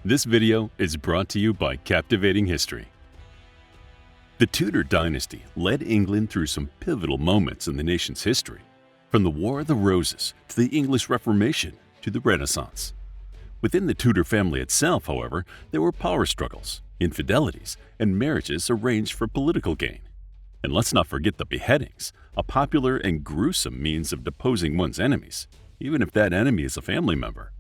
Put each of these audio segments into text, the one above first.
This video is brought to you by Captivating History. The Tudor dynasty led England through some pivotal moments in the nation's history, from the War of the Roses to the English Reformation to the Renaissance. Within the Tudor family itself, however, there were power struggles, infidelities, and marriages arranged for political gain. And let's not forget the beheadings, a popular and gruesome means of deposing one's enemies, even if that enemy is a family member.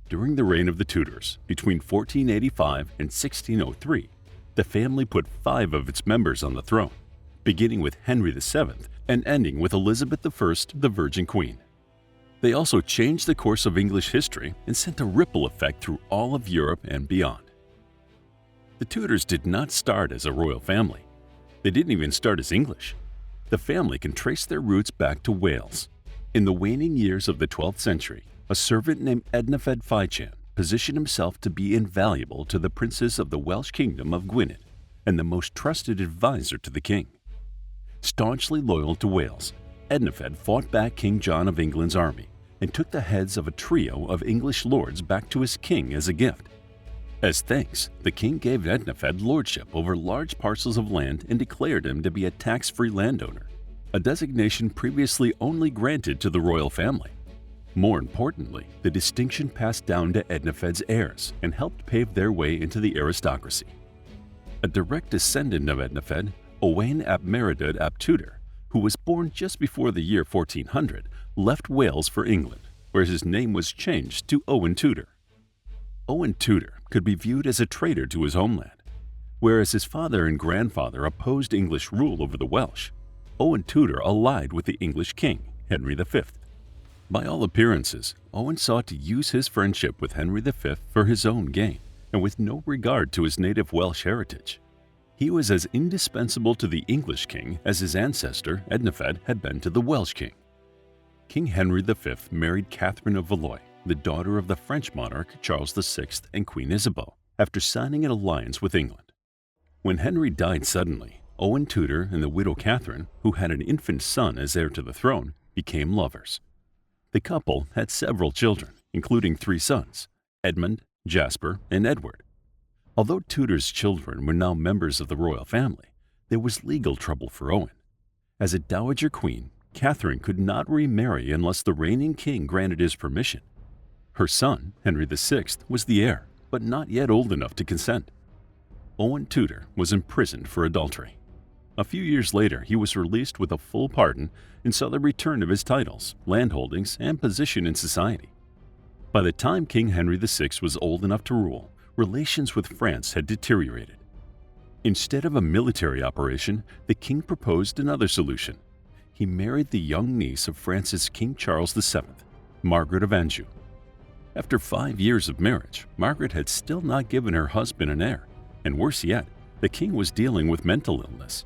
During the reign of the Tudors, between 1485 and 1603, the family put 5 of its members on the throne, beginning with Henry VII and ending with Elizabeth I, the Virgin Queen. They also changed the course of English history and sent a ripple effect through all of Europe and beyond. The Tudors did not start as a royal family. They didn't even start as English. The family can trace their roots back to Wales. In the waning years of the 12th century, a servant named Ednafed Fichan positioned himself to be invaluable to the princes of the Welsh kingdom of Gwynedd and the most trusted advisor to the king. Staunchly loyal to Wales, Ednafed fought back King John of England's army and took the heads of a trio of English lords back to his king as a gift. As thanks, the king gave Ednafed lordship over large parcels of land and declared him to be a tax-free landowner, a designation previously only granted to the royal family. More importantly, the distinction passed down to Ednafed's heirs and helped pave their way into the aristocracy. A direct descendant of Ednafed, Owain ap Meredydd ap Tudor, who was born just before the year 1400, left Wales for England, where his name was changed to Owen Tudor. Owen Tudor could be viewed as a traitor to his homeland. Whereas his father and grandfather opposed English rule over the Welsh, Owen Tudor allied with the English king, Henry V. By all appearances, Owen sought to use his friendship with Henry V for his own gain, and with no regard to his native Welsh heritage. He was as indispensable to the English king as his ancestor, Ednafed, had been to the Welsh king. King Henry V married Catherine of Valois, the daughter of the French monarch Charles VI and Queen Isabel, after signing an alliance with England. When Henry died suddenly, Owen Tudor and the widow Catherine, who had an infant son as heir to the throne, became lovers. The couple had several children, including 3 sons, Edmund, Jasper, and Edward. Although Tudor's children were now members of the royal family, there was legal trouble for Owen. As a dowager queen, Catherine could not remarry unless the reigning king granted his permission. Her son, Henry VI, was the heir, but not yet old enough to consent. Owen Tudor was imprisoned for adultery. A few years later, he was released with a full pardon and saw the return of his titles, landholdings, and position in society. By the time King Henry VI was old enough to rule, relations with France had deteriorated. Instead of a military operation, the king proposed another solution. He married the young niece of France's King Charles VII, Margaret of Anjou. After 5 years of marriage, Margaret had still not given her husband an heir, and worse yet, the king was dealing with mental illness.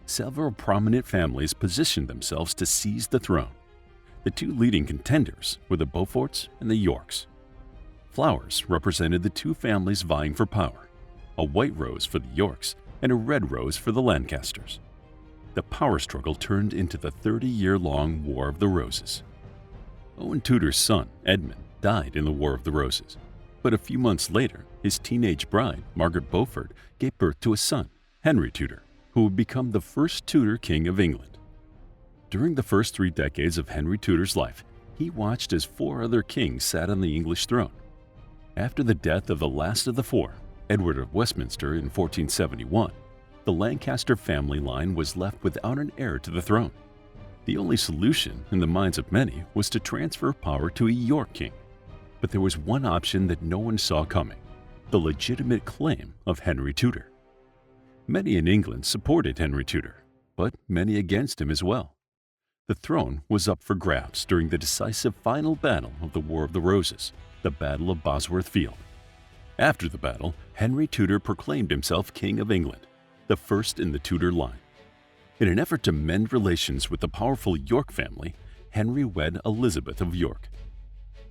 Several prominent families positioned themselves to seize the throne. The 2 leading contenders were the Beauforts and the Yorks. Flowers represented the 2 families vying for power, a white rose for the Yorks and a red rose for the Lancasters. The power struggle turned into the 30-year-long War of the Roses. Owen Tudor's son, Edmund, died in the War of the Roses, but a few months later, his teenage bride, Margaret Beaufort, gave birth to a son, Henry Tudor, who would become the first Tudor king of England. During the first 3 decades of Henry Tudor's life, he watched as 4 other kings sat on the English throne. After the death of the last of the 4, Edward of Westminster in 1471, the Lancaster family line was left without an heir to the throne. The only solution, in the minds of many, was to transfer power to a York king. But there was one option that no one saw coming: the legitimate claim of Henry Tudor. Many in England supported Henry Tudor, but many against him as well. The throne was up for grabs during the decisive final battle of the War of the Roses, the Battle of Bosworth Field. After the battle, Henry Tudor proclaimed himself King of England, the first in the Tudor line. In an effort to mend relations with the powerful York family, Henry wed Elizabeth of York.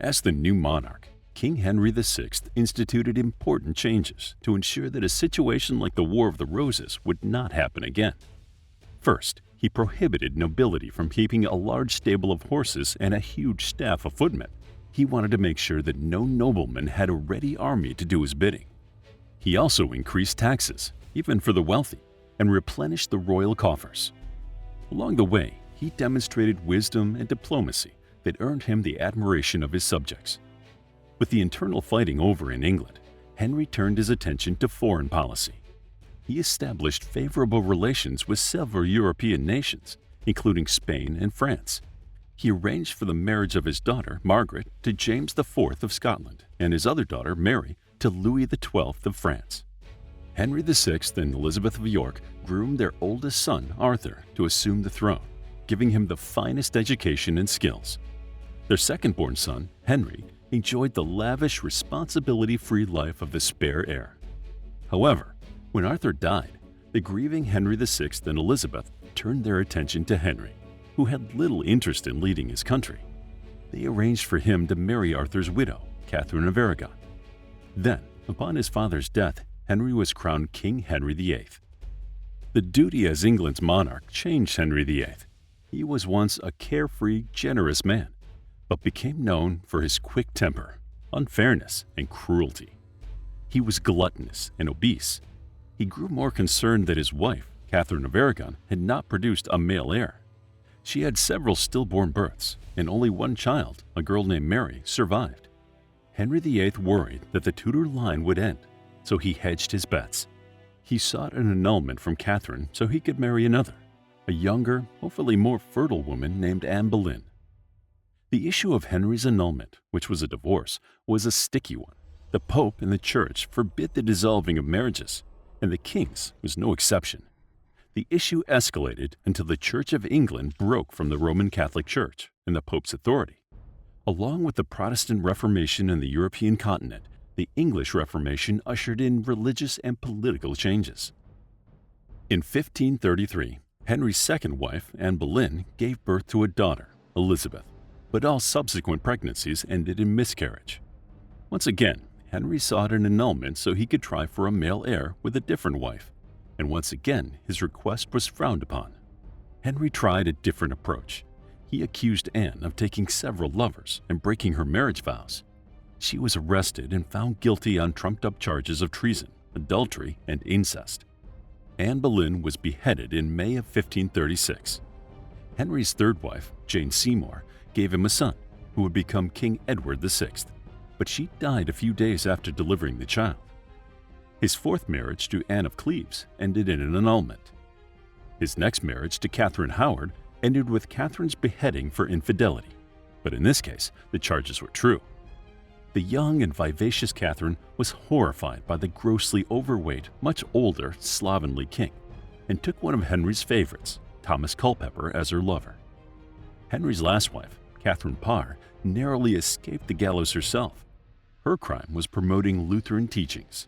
As the new monarch, King Henry VI instituted important changes to ensure that a situation like the War of the Roses would not happen again. First, he prohibited nobility from keeping a large stable of horses and a huge staff of footmen. He wanted to make sure that no nobleman had a ready army to do his bidding. He also increased taxes, even for the wealthy, and replenished the royal coffers. Along the way, he demonstrated wisdom and diplomacy that earned him the admiration of his subjects. With the internal fighting over in England, Henry turned his attention to foreign policy. He established favorable relations with several European nations, including Spain and France. He arranged for the marriage of his daughter, Margaret, to James IV of Scotland, and his other daughter, Mary, to Louis XII of France. Henry VI and Elizabeth of York groomed their oldest son, Arthur, to assume the throne, giving him the finest education and skills. Their second-born son, Henry, enjoyed the lavish, responsibility-free life of the spare heir. However, when Arthur died, the grieving Henry VI and Elizabeth turned their attention to Henry, who had little interest in leading his country. They arranged for him to marry Arthur's widow, Catherine of Aragon. Then, upon his father's death, Henry was crowned King Henry VIII. The duty as England's monarch changed Henry VIII. He was once a carefree, generous man, but became known for his quick temper, unfairness, and cruelty. He was gluttonous and obese. He grew more concerned that his wife, Catherine of Aragon, had not produced a male heir. She had several stillborn births, and only one child, a girl named Mary, survived. Henry VIII worried that the Tudor line would end, so he hedged his bets. He sought an annulment from Catherine so he could marry another, a younger, hopefully more fertile woman named Anne Boleyn. The issue of Henry's annulment, which was a divorce, was a sticky one. The Pope and the Church forbid the dissolving of marriages, and the king's was no exception. The issue escalated until the Church of England broke from the Roman Catholic Church and the Pope's authority. Along with the Protestant Reformation in the European continent, the English Reformation ushered in religious and political changes. In 1533, Henry's second wife, Anne Boleyn, gave birth to a daughter, Elizabeth, but all subsequent pregnancies ended in miscarriage. Once again, Henry sought an annulment so he could try for a male heir with a different wife, and once again his request was frowned upon. Henry tried a different approach. He accused Anne of taking several lovers and breaking her marriage vows. She was arrested and found guilty on trumped-up charges of treason, adultery, and incest. Anne Boleyn was beheaded in May of 1536. Henry's third wife, Jane Seymour, gave him a son, who would become King Edward VI, but she died a few days after delivering the child. His fourth marriage to Anne of Cleves ended in an annulment. His next marriage to Catherine Howard ended with Catherine's beheading for infidelity, but in this case, the charges were true. The young and vivacious Catherine was horrified by the grossly overweight, much older, slovenly king, and took one of Henry's favorites, Thomas Culpeper, as her lover. Henry's last wife, Catherine Parr, narrowly escaped the gallows herself. Her crime was promoting Lutheran teachings.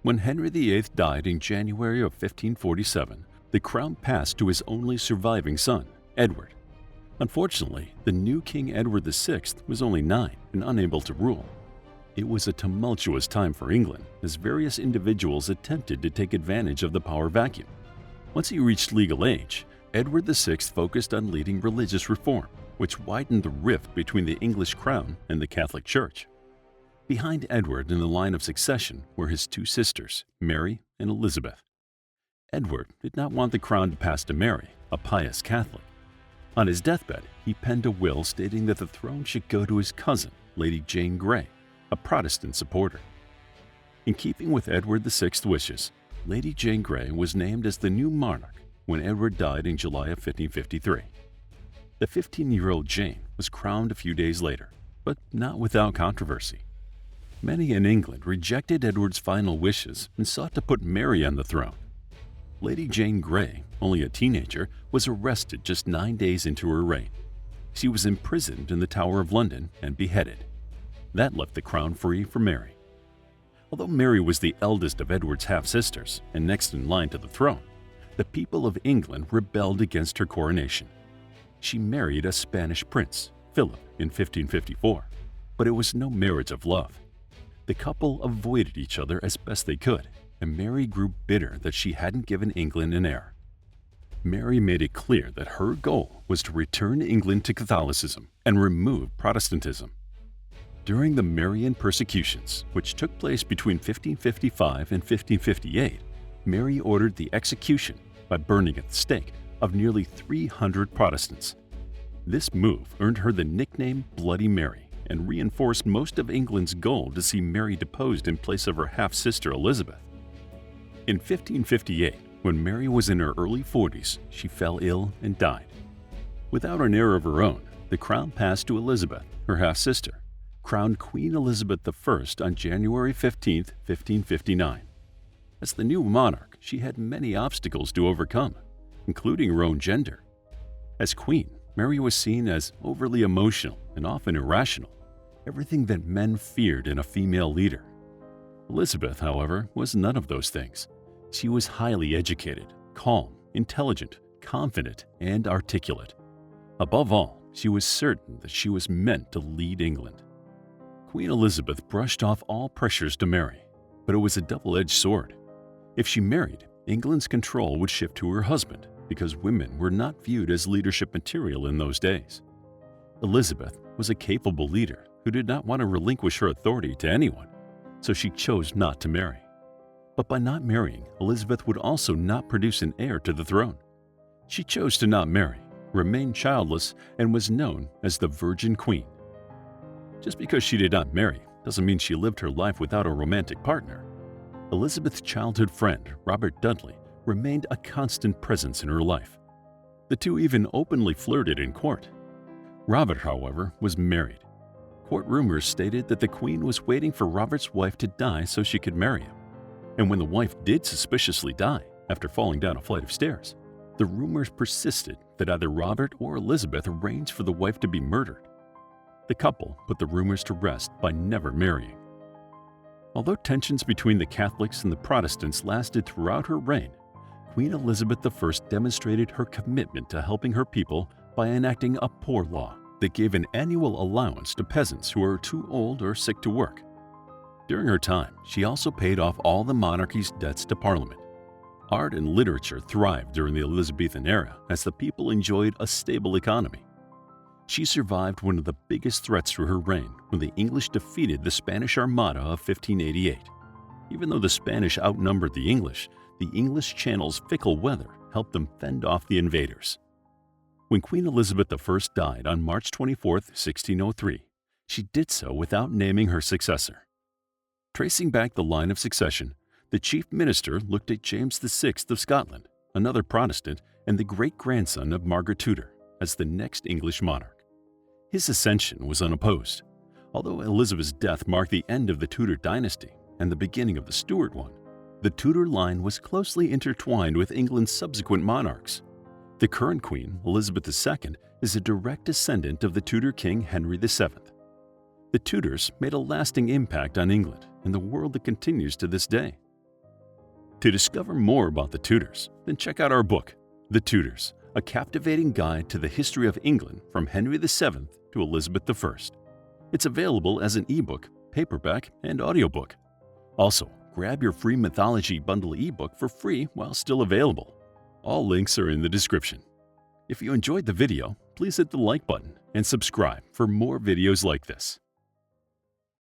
When Henry VIII died in January of 1547, the crown passed to his only surviving son, Edward. Unfortunately, the new King Edward VI was only 9 and unable to rule. It was a tumultuous time for England as various individuals attempted to take advantage of the power vacuum. Once he reached legal age, Edward VI focused on leading religious reform, which widened the rift between the English crown and the Catholic Church. Behind Edward in the line of succession were his two sisters, Mary and Elizabeth. Edward did not want the crown to pass to Mary, a pious Catholic. On his deathbed, he penned a will stating that the throne should go to his cousin, Lady Jane Grey, a Protestant supporter. In keeping with Edward VI's wishes, Lady Jane Grey was named as the new monarch when Edward died in July of 1553. The 15-year-old Jane was crowned a few days later, but not without controversy. Many in England rejected Edward's final wishes and sought to put Mary on the throne. Lady Jane Grey, only a teenager, was arrested just 9 days into her reign. She was imprisoned in the Tower of London and beheaded. That left the crown free for Mary. Although Mary was the eldest of Edward's half-sisters and next in line to the throne, the people of England rebelled against her coronation. She married a Spanish prince, Philip, in 1554, but it was no marriage of love. The couple avoided each other as best they could, and Mary grew bitter that she hadn't given England an heir. Mary made it clear that her goal was to return England to Catholicism and remove Protestantism. During the Marian persecutions, which took place between 1555 and 1558, Mary ordered the execution, by burning at the stake, of nearly 300 Protestants. This move earned her the nickname Bloody Mary and reinforced most of England's goal to see Mary deposed in place of her half-sister Elizabeth. In 1558, when Mary was in her early 40s, she fell ill and died. Without an heir of her own, the crown passed to Elizabeth, her half-sister, crowned Queen Elizabeth I on January 15, 1559. As the new monarch, she had many obstacles to overcome, including her own gender. As queen, Mary was seen as overly emotional and often irrational, everything that men feared in a female leader. Elizabeth, however, was none of those things. She was highly educated, calm, intelligent, confident, and articulate. Above all, she was certain that she was meant to lead England. Queen Elizabeth brushed off all pressures to marry, but it was a double-edged sword. If she married, England's control would shift to her husband because women were not viewed as leadership material in those days. Elizabeth was a capable leader who did not want to relinquish her authority to anyone, so she chose not to marry. But by not marrying, Elizabeth would also not produce an heir to the throne. She chose to not marry, remained childless, and was known as the Virgin Queen. Just because she did not marry doesn't mean she lived her life without a romantic partner. Elizabeth's childhood friend, Robert Dudley, remained a constant presence in her life. The two even openly flirted in court. Robert, however, was married. Court rumors stated that the Queen was waiting for Robert's wife to die so she could marry him. And when the wife did suspiciously die after falling down a flight of stairs, the rumors persisted that either Robert or Elizabeth arranged for the wife to be murdered. The couple put the rumors to rest by never marrying. Although tensions between the Catholics and the Protestants lasted throughout her reign, Queen Elizabeth I demonstrated her commitment to helping her people by enacting a poor law that gave an annual allowance to peasants who were too old or sick to work. During her time, she also paid off all the monarchy's debts to Parliament. Art and literature thrived during the Elizabethan era as the people enjoyed a stable economy. She survived one of the biggest threats to her reign when the English defeated the Spanish Armada of 1588. Even though the Spanish outnumbered the English Channel's fickle weather helped them fend off the invaders. When Queen Elizabeth I died on March 24, 1603, she did so without naming her successor. Tracing back the line of succession, the chief minister looked at James VI of Scotland, another Protestant and the great-grandson of Margaret Tudor, as the next English monarch. His ascension was unopposed. Although Elizabeth's death marked the end of the Tudor dynasty and the beginning of the Stuart one, the Tudor line was closely intertwined with England's subsequent monarchs. The current queen, Elizabeth II, is a direct descendant of the Tudor king Henry VII. The Tudors made a lasting impact on England and the world that continues to this day. To discover more about the Tudors, then check out our book, The Tudors, a captivating guide to the history of England from Henry VII to Elizabeth I. It's available as an ebook, paperback, and audiobook. Also, grab your free mythology bundle ebook for free while still available. All links are in the description. If you enjoyed the video, please hit the like button and subscribe for more videos like this.